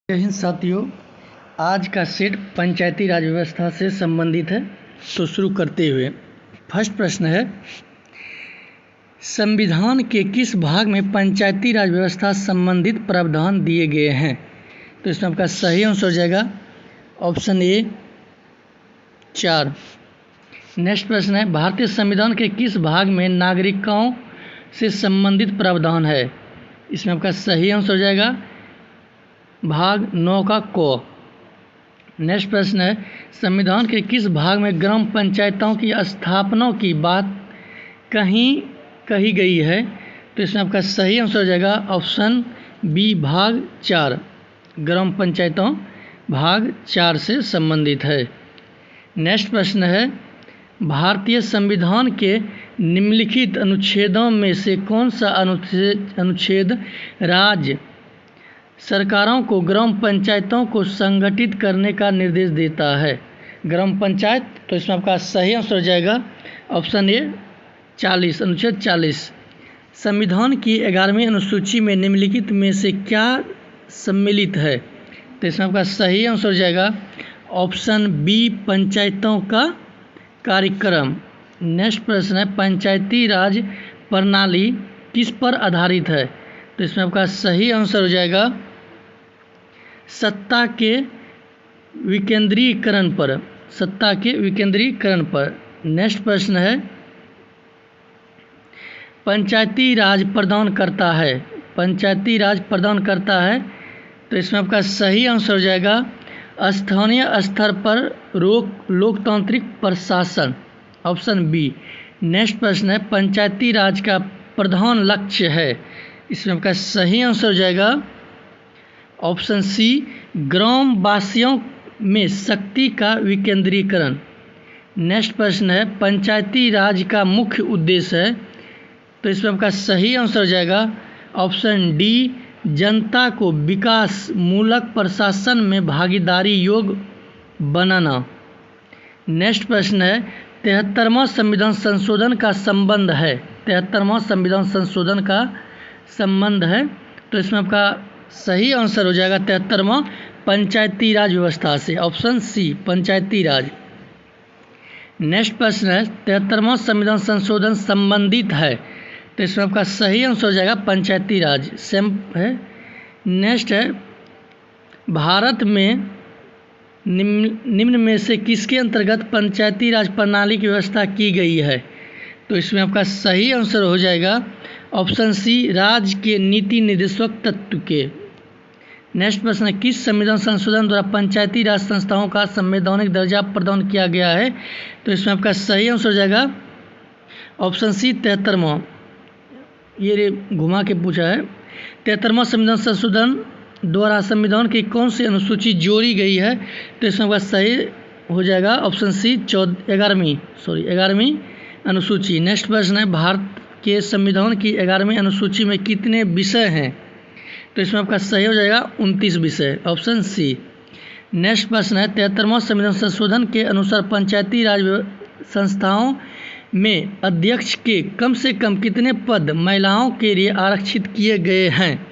जय हिंद साथियों, आज का सेट पंचायती राज व्यवस्था से संबंधित है। तो शुरू करते हुए फर्स्ट प्रश्न है, संविधान के किस भाग में पंचायती राज व्यवस्था संबंधित प्रावधान दिए गए हैं? तो इसमें आपका सही आंसर हो जाएगा ऑप्शन ए 4। नेक्स्ट प्रश्न है, भारतीय संविधान के किस भाग में नागरिकों से संबंधित प्रावधान है? इसमें आपका सही आंसर हो जाएगा भाग 9 का को। नेक्स्ट प्रश्न है, संविधान के किस भाग में ग्राम पंचायतों की स्थापना की बात कही गई है? तो इसमें आपका सही आंसर हो जाएगा ऑप्शन बी भाग 4। ग्राम पंचायतों भाग 4 से संबंधित है। नेक्स्ट प्रश्न है, भारतीय संविधान के निम्नलिखित अनुच्छेदों में से कौन सा अनुच्छेद राज्य सरकारों को ग्राम पंचायतों को संगठित करने का निर्देश देता है? ग्राम पंचायत, तो इसमें आपका सही आंसर हो जाएगा ऑप्शन ए 40, अनुच्छेद 40। संविधान की 11वीं अनुसूची में निम्नलिखित में से क्या सम्मिलित है? तो इसमें आपका सही आंसर हो जाएगा ऑप्शन बी पंचायतों का कार्यक्रम। नेक्स्ट प्रश्न है, पंचायती राज प्रणाली किस पर आधारित है? तो इसमें आपका सही आंसर हो जाएगा सत्ता के विकेंद्रीकरण पर। सत्ता के विकेंद्रीकरण पर। नेक्स्ट प्रश्न है, पंचायती राज प्रदान करता है। पंचायती राज प्रदान करता है, तो इसमें आपका सही आंसर हो जाएगा स्थानीय स्तर पर लोकतांत्रिक प्रशासन, ऑप्शन बी। नेक्स्ट प्रश्न है, पंचायती राज का प्रधान लक्ष्य है। इसमें आपका सही आंसर हो जाएगा ऑप्शन सी ग्राम वासियों में शक्ति का विकेंद्रीकरण। नेक्स्ट प्रश्न है, पंचायती राज का मुख्य उद्देश्य है। तो इसमें आपका सही आंसर हो जाएगा ऑप्शन डी जनता को विकास मूलक प्रशासन में भागीदारी योग्य बनाना। नेक्स्ट प्रश्न है, 73वां संविधान संशोधन का संबंध है। 73वां संविधान संशोधन का संबंध है, तो इसमें आपका सही आंसर हो जाएगा 73वां पंचायती राज व्यवस्था से, ऑप्शन सी पंचायती राज। नेक्स्ट प्रश्न है, 73वां संविधान संशोधन संबंधित है, तो इसमें आपका सही आंसर हो जाएगा पंचायती राज, सेम है। नेक्स्ट है, भारत में निम्न में से किसके अंतर्गत पंचायती राज प्रणाली की व्यवस्था की गई है? तो इसमें आपका सही आंसर हो जाएगा ऑप्शन सी राज्य के नीति निर्देशक तत्व के। नेक्स्ट प्रश्न है, किस संविधान संशोधन द्वारा पंचायती राज संस्थाओं का संवैधानिक दर्जा प्रदान किया गया है? तो इसमें आपका सही आंसर हो जाएगा ऑप्शन सी 73वां। ये घुमा के पूछा है, 73वां संविधान संशोधन द्वारा संविधान की कौन सी अनुसूची जोड़ी गई है? तो इसमें आपका सही हो जाएगा ऑप्शन सी 11वीं अनुसूची। नेक्स्ट प्रश्न है, भारत के संविधान की 11वीं अनुसूची में कितने विषय हैं? तो इसमें आपका सही हो जाएगा 29 विषय, ऑप्शन सी। नेक्स्ट प्रश्न है, 73वां संविधान संशोधन के अनुसार पंचायती राज संस्थाओं में अध्यक्ष के कम से कम कितने पद महिलाओं के लिए आरक्षित किए गए हैं?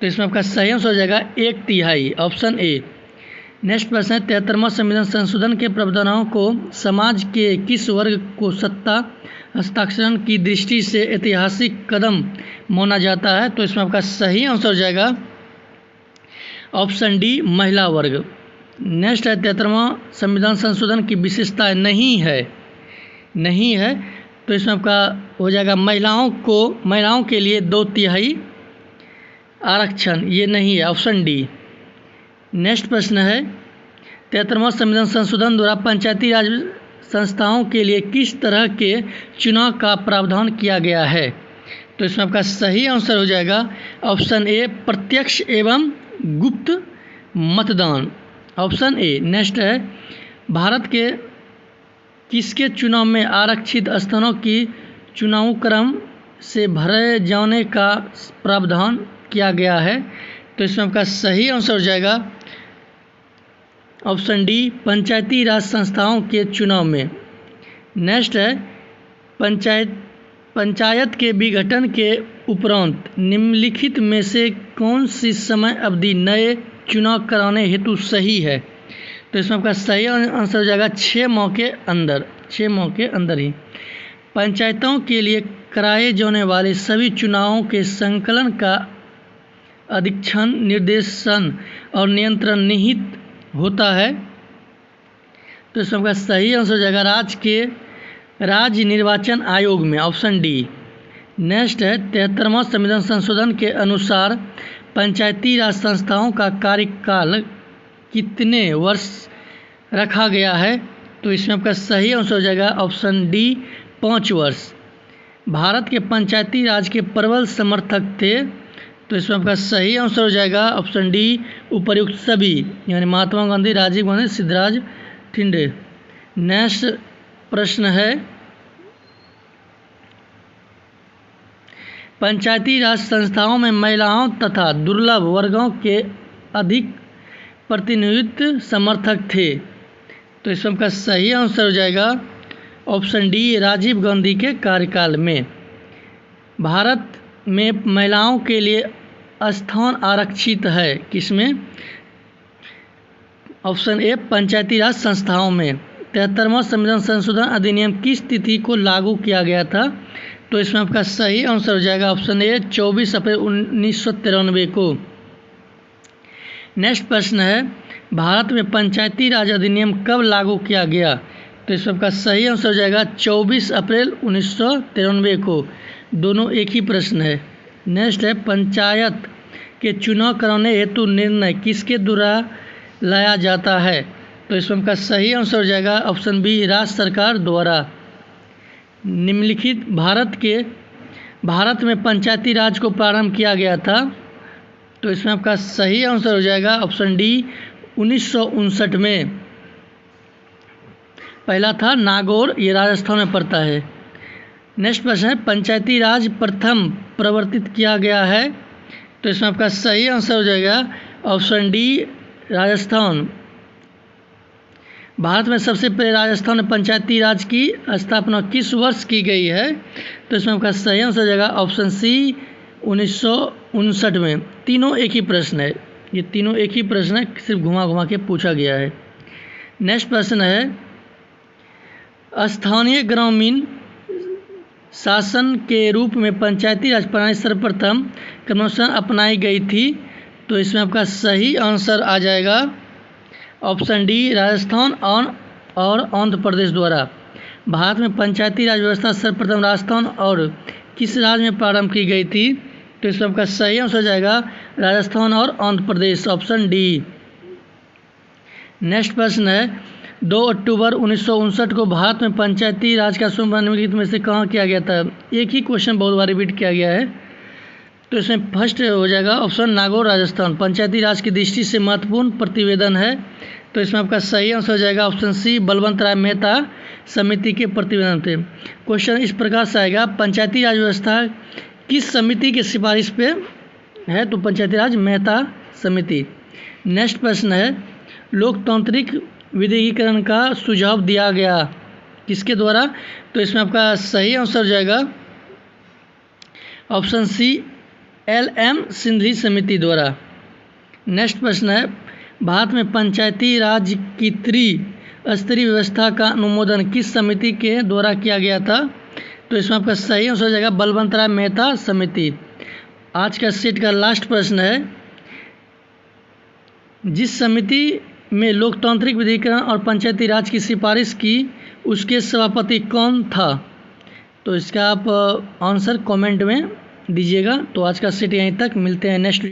तो इसमें आपका सही आंसर हो जाएगा 1/3, ऑप्शन ए। नेक्स्ट प्रश्न है, 73वां संविधान संशोधन के प्रावधानों को समाज के किस वर्ग को सत्ता हस्ताक्षरण की दृष्टि से ऐतिहासिक कदम माना जाता है? तो इसमें आपका सही आंसर हो जाएगा ऑप्शन डी महिला वर्ग। नेक्स्ट है, 73वां संविधान संशोधन की विशेषता नहीं है, तो इसमें आपका हो जाएगा महिलाओं के लिए 2/3 आरक्षण, ये नहीं है, ऑप्शन डी। नेक्स्ट प्रश्न है, 73वां संविधान संशोधन द्वारा पंचायती राज संस्थाओं के लिए किस तरह के चुनाव का प्रावधान किया गया है? तो इसमें आपका सही आंसर हो जाएगा ऑप्शन ए प्रत्यक्ष एवं गुप्त मतदान, ऑप्शन ए। नेक्स्ट है, भारत के किसके चुनाव में आरक्षित स्थानों की चुनाव क्रम से भरे जाने का प्रावधान किया गया है? तो इसमें आपका सही आंसर हो जाएगा ऑप्शन डी पंचायती राज संस्थाओं के चुनाव में। नेक्स्ट है, पंचायत के विघटन के उपरांत निम्नलिखित में से कौन सी समय अवधि नए चुनाव कराने हेतु सही है? तो इसमें आपका सही आंसर हो जाएगा 6 माह के अंदर, 6 माह के अंदर ही। पंचायतों के लिए कराए जाने वाले सभी चुनावों के संकलन का अधीक्षण, निर्देशन और नियंत्रण निहित होता है। तो इसमें आपका सही आंसर हो जाएगा राज्य निर्वाचन आयोग में, ऑप्शन डी। नेक्स्ट है 73वां संविधान संशोधन के अनुसार पंचायती राज संस्थाओं का कार्यकाल कितने वर्ष रखा गया है? तो इसमें आपका सही आंसर हो जाएगा ऑप्शन डी, 5 वर्ष। भारत के पंचायती राज के प्रबल समर्थक थे, तो इसमें आपका सही आंसर हो जाएगा ऑप्शन डी, उपर्युक्त सभी, यानी महात्मा गांधी, राजीव गांधी, सिद्धराज ठिंडे। नेक्स्ट प्रश्न है पंचायती राज संस्थाओं में महिलाओं तथा दुर्लभ वर्गों के अधिक प्रतिनिधित्व समर्थक थे, तो इसमें आपका सही आंसर हो जाएगा ऑप्शन डी, राजीव गांधी के कार्यकाल में। भारत में महिलाओं के लिए स्थान आरक्षित है, किसमें? ऑप्शन ए, पंचायती राज संस्थाओं में। 73वां संविधान संशोधन अधिनियम किस तिथि को लागू किया गया था? तो इसमें आपका सही आंसर हो जाएगा ऑप्शन ए, 24 अप्रैल 1993 को। नेक्स्ट प्रश्न है भारत में पंचायती राज अधिनियम कब लागू किया गया? तो इसमें आपका सही आंसर हो जाएगा 24 अप्रैल 1993 को। दोनों एक ही प्रश्न है। नेक्स्ट है पंचायत के चुनाव कराने हेतु निर्णय किसके द्वारा लाया जाता है? तो इसमें आपका सही आंसर हो जाएगा ऑप्शन बी, राज्य सरकार द्वारा। निम्नलिखित भारत में पंचायती राज को प्रारंभ किया गया था, तो इसमें आपका सही आंसर हो जाएगा ऑप्शन डी, 1959 में। पहला था नागौर, ये राजस्थान में पड़ता है। नेक्स्ट प्रश्न है पंचायती राज प्रथम प्रवर्तित किया गया है, तो इसमें आपका सही आंसर हो जाएगा ऑप्शन डी, राजस्थान। भारत में सबसे पहले राजस्थान में पंचायती राज की स्थापना किस वर्ष की गई है? तो इसमें आपका सही आंसर हो जाएगा ऑप्शन सी, 1959 में। तीनों एक ही प्रश्न है, ये तीनों एक ही प्रश्न है, सिर्फ घुमा घुमा के पूछा गया है। नेक्स्ट प्रश्न है स्थानीय ग्रामीण शासन के रूप में पंचायती राज प्रणाली सर्वप्रथम क्रमशः अपनाई गई थी, तो इसमें आपका सही आंसर आ जाएगा ऑप्शन डी, राजस्थान और आंध्र प्रदेश द्वारा। भारत में पंचायती राज व्यवस्था सर्वप्रथम राजस्थान और किस राज्य में प्रारंभ की गई थी? तो इसमें आपका सही आंसर हो जाएगा राजस्थान और Andhra Pradesh, option D. Next प्रश्न है 2 अक्टूबर 1959 को भारत में पंचायती राज का शुभारंभ निम्नलिखित में से कहाँ किया गया था? एक ही क्वेश्चन बहुत बार रिपीट किया गया है, तो इसमें फर्स्ट हो जाएगा ऑप्शन नागौर, राजस्थान। पंचायती राज की दृष्टि से महत्वपूर्ण प्रतिवेदन है, तो इसमें आपका सही आंसर हो जाएगा ऑप्शन सी, बलवंत राय मेहता समिति के प्रतिवेदन थे। क्वेश्चन इस प्रकार से आएगा पंचायती राज व्यवस्था किस समिति के सिफारिश पे है? तो पंचायती राज मेहता समिति। नेक्स्ट प्रश्न है लोकतांत्रिक विधिकरण का सुझाव दिया गया किसके द्वारा? तो इसमें आपका सही आंसर हो जाएगा ऑप्शन सी, LM सिंधवी समिति द्वारा। नेक्स्ट प्रश्न है भारत में पंचायती राज की त्रिस्तरीय व्यवस्था का अनुमोदन किस समिति के द्वारा किया गया था? तो इसमें आपका सही आंसर हो जाएगा बलवंत राय मेहता समिति। आज का सेट का लास्ट प्रश्न है जिस समिति में लोकतांत्रिक विधिकरण और पंचायती राज की सिफारिश की उसके सभापति कौन था? तो इसका आप आंसर कमेंट में दीजिएगा। तो आज का सेट यहीं तक, मिलते हैं नेक्स्ट